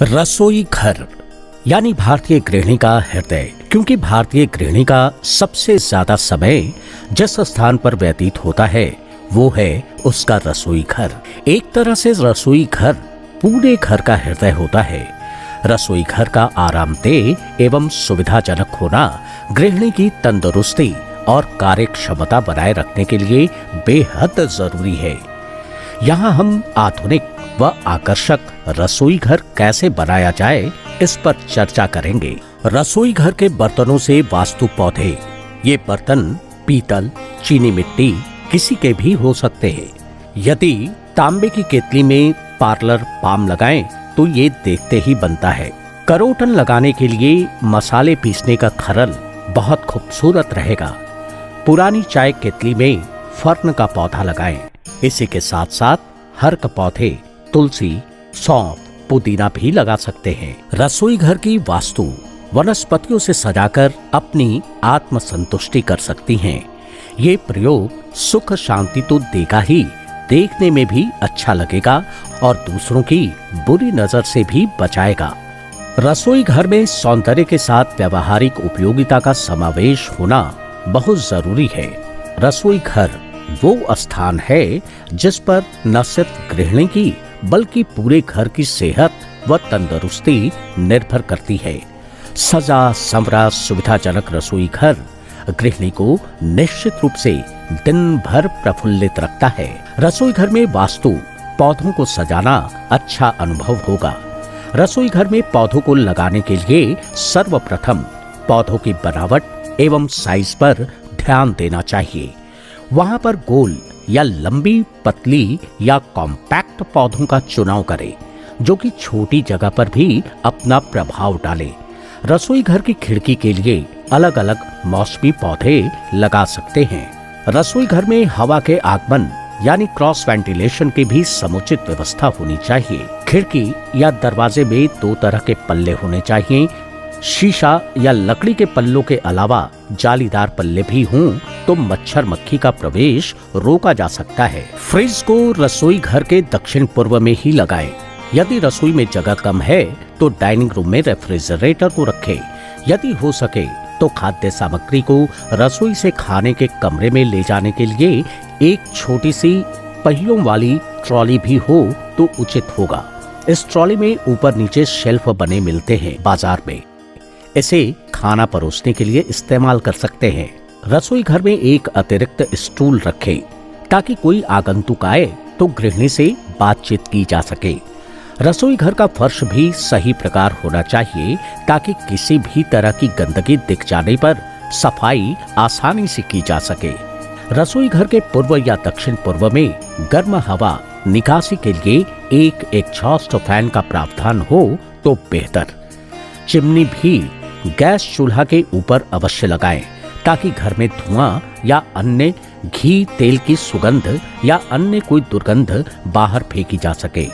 रसोई घर यानी भारतीय गृहिणी का हृदय, क्योंकि भारतीय गृहिणी का सबसे ज्यादा समय जिस स्थान पर व्यतीत होता है वो है उसका रसोई घर। एक तरह से रसोई घर पूरे घर का हृदय होता है। रसोई घर का आरामदेह एवं सुविधाजनक होना गृहिणी की तंदुरुस्ती और कार्य क्षमता बनाए रखने के लिए बेहद जरूरी है। यहाँ हम आधुनिक व आकर्षक रसोई घर कैसे बनाया जाए इस पर चर्चा करेंगे। रसोई घर के बर्तनों से वास्तु पौधे। ये बर्तन पीतल, चीनी मिट्टी किसी के भी हो सकते हैं। यदि तांबे की केतली में पार्लर पाम लगाएं तो ये देखते ही बनता है। करोटन लगाने के लिए मसाले पीसने का खरल बहुत खूबसूरत रहेगा। पुरानी चाय केतली में फर्न का पौधा लगाएं। इसी के साथ साथ हर का पौधे, तुलसी, सौंफ, पुदीना भी लगा सकते हैं। रसोई घर की वास्तु वनस्पतियों से सजाकर अपनी आत्म संतुष्टि कर सकती हैं। ये प्रयोग सुख शांति तो देगा ही, देखने में भी अच्छा लगेगा और दूसरों की बुरी नजर से भी बचाएगा। रसोई घर में सौंदर्य के साथ व्यवहारिक उपयोगिता का समावेश होना बहुत जरूरी है। रसोई घर वो स्थान है जिस पर न सिर्फ गृहिणी की बल्कि पूरे घर की सेहत व तंदुरुस्ती निर्भर करती है। सजा संवरा सुविधाजनक रसोई घर गृहिणी को निश्चित रूप से दिन भर प्रफुल्लित रखता है। रसोई घर में वास्तु पौधों को सजाना अच्छा अनुभव होगा। रसोई घर में पौधों को लगाने के लिए सर्वप्रथम पौधों की बनावट एवं साइज पर ध्यान देना चाहिए। वहां पर गोल या लंबी, पतली या कॉम्पैक्ट पौधों का चुनाव करें जो कि छोटी जगह पर भी अपना प्रभाव डाले। रसोई घर की खिड़की के लिए अलग अलग मौसमी पौधे लगा सकते हैं। रसोई घर में हवा के आगमन यानी क्रॉस वेंटिलेशन की भी समुचित व्यवस्था होनी चाहिए। खिड़की या दरवाजे में दो तरह के पल्ले होने चाहिए। शीशा या लकड़ी के पल्लों के अलावा जालीदार पल्ले भी हों तो मच्छर मक्खी का प्रवेश रोका जा सकता है। फ्रिज को रसोई घर के दक्षिण पूर्व में ही लगाएं। यदि रसोई में जगह कम है तो डाइनिंग रूम में रेफ्रिजरेटर को रखें। यदि हो सके तो खाद्य सामग्री को रसोई से खाने के कमरे में ले जाने के लिए एक छोटी सी पहियों वाली ट्रॉली भी हो तो उचित होगा। इस ट्रॉली में ऊपर नीचे शेल्फ बने मिलते हैं बाजार में। इसे खाना परोसने के लिए इस्तेमाल कर सकते हैं। रसोई घर में एक अतिरिक्त स्टूल रखें ताकि कोई आगंतुक आए तो गृहिणी से बातचीत की जा सके। रसोई घर का फर्श भी सही प्रकार होना चाहिए ताकि किसी भी तरह की गंदगी दिख जाने पर सफाई आसानी से की जा सके। रसोई घर के पूर्व या दक्षिण पूर्व में गर्म हवा निकासी के लिए एक एग्जॉस्ट फैन का प्रावधान हो तो बेहतर। चिमनी भी गैस चूल्हा के ऊपर अवश्य लगाएं ताकि घर में धुआं या अन्य घी तेल की सुगंध या अन्य कोई दुर्गंध बाहर फेंकी जा सके।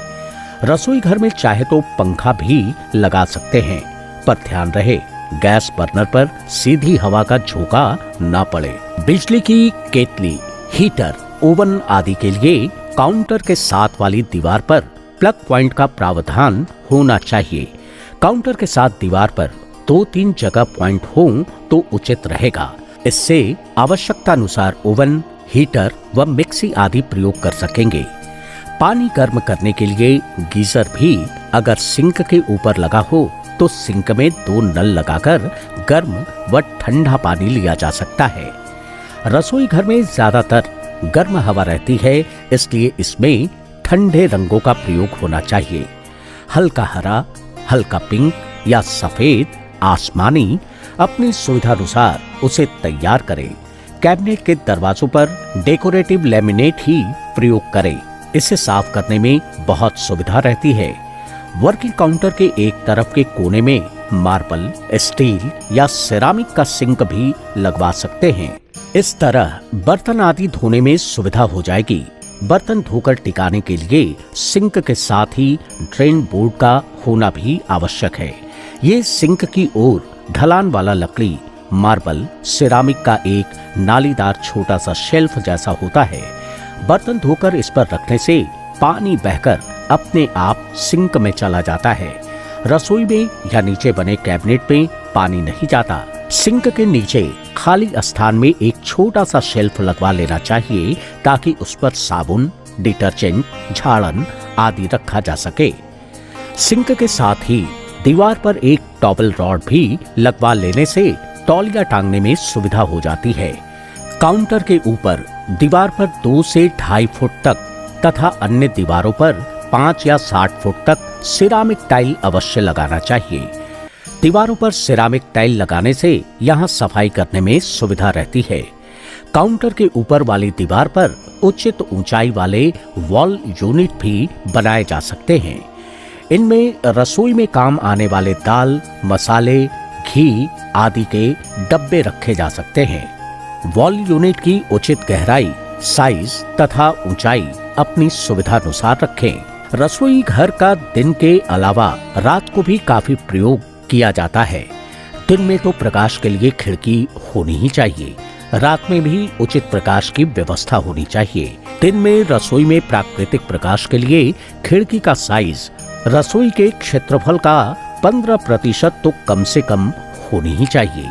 रसोई घर में चाहे तो पंखा भी लगा सकते हैं, पर ध्यान रहे गैस बर्नर पर सीधी हवा का झोंका ना पड़े। बिजली की केतली, हीटर, ओवन आदि के लिए काउंटर के साथ वाली दीवार पर प्लग पॉइंट का प्रावधान होना चाहिए। काउंटर के साथ दीवार पर 2-3 जगह पॉइंट हो तो उचित रहेगा। इससे आवश्यकता अनुसार ओवन, हीटर व मिक्सी आदि प्रयोग कर सकेंगे। पानी गर्म करने के लिए गीजर भी अगर सिंक के ऊपर लगा हो तो सिंक में 2 नल लगाकर गर्म व ठंडा पानी लिया जा सकता है। रसोई घर में ज्यादातर गर्म हवा रहती है, इसलिए इसमें ठंडे रंगों का प्रयोग होना चाहिए। हल्का हरा, हल्का पिंक या सफेद, आसमानी, अपनी सुविधानुसार उसे तैयार करें। कैबिनेट के दरवाजों पर डेकोरेटिव लेमिनेट ही प्रयोग करें। इसे साफ करने में बहुत सुविधा रहती है। वर्किंग काउंटर के एक तरफ के कोने में मार्बल, स्टील या सिरामिक का सिंक भी लगवा सकते हैं। इस तरह बर्तन आदि धोने में सुविधा हो जाएगी। बर्तन धोकर टिकाने के लिए सिंक के साथ ही ड्रेन बोर्ड का होना भी आवश्यक है। ये सिंक की ओर ढलान वाला लकड़ी, मार्बल, सिरामिक का एक नालीदार छोटा सा शेल्फ जैसा होता है। बर्तन धोकर इस पर रखने से पानी बहकर अपने आप सिंक में चला जाता है। रसोई में या नीचे बने कैबिनेट में पानी नहीं जाता। सिंक के नीचे खाली स्थान में एक छोटा सा शेल्फ लगवा लेना चाहिए ताकि उस पर साबुन, डिटर्जेंट, झाड़न आदि रखा जा सके। सिंक के साथ ही दीवार पर एक टॉवल रॉड भी लगवा लेने से तौलिया टांगने में सुविधा हो जाती है। काउंटर के ऊपर दीवार पर 2 से 2.5 फुट तक तथा अन्य दीवारों पर 5 या 60 फुट तक सिरामिक टाइल अवश्य लगाना चाहिए। दीवारों पर सिरामिक टाइल लगाने से यहाँ सफाई करने में सुविधा रहती है। काउंटर के ऊपर वाली दीवार पर उचित ऊंचाई वाले वॉल यूनिट भी बनाए जा सकते हैं। इनमें रसोई में काम आने वाले दाल, मसाले, घी आदि के डब्बे रखे जा सकते हैं। वॉल यूनिट की उचित गहराई, साइज तथा ऊंचाई अपनी सुविधानुसार रखें। रसोई घर का दिन के अलावा रात को भी काफी प्रयोग किया जाता है। दिन में तो प्रकाश के लिए खिड़की होनी ही चाहिए, रात में भी उचित प्रकाश की व्यवस्था होनी चाहिए। दिन में रसोई में प्राकृतिक प्रकाश के लिए खिड़की का साइज रसोई के क्षेत्रफल का 15% तो कम से कम होनी ही चाहिए।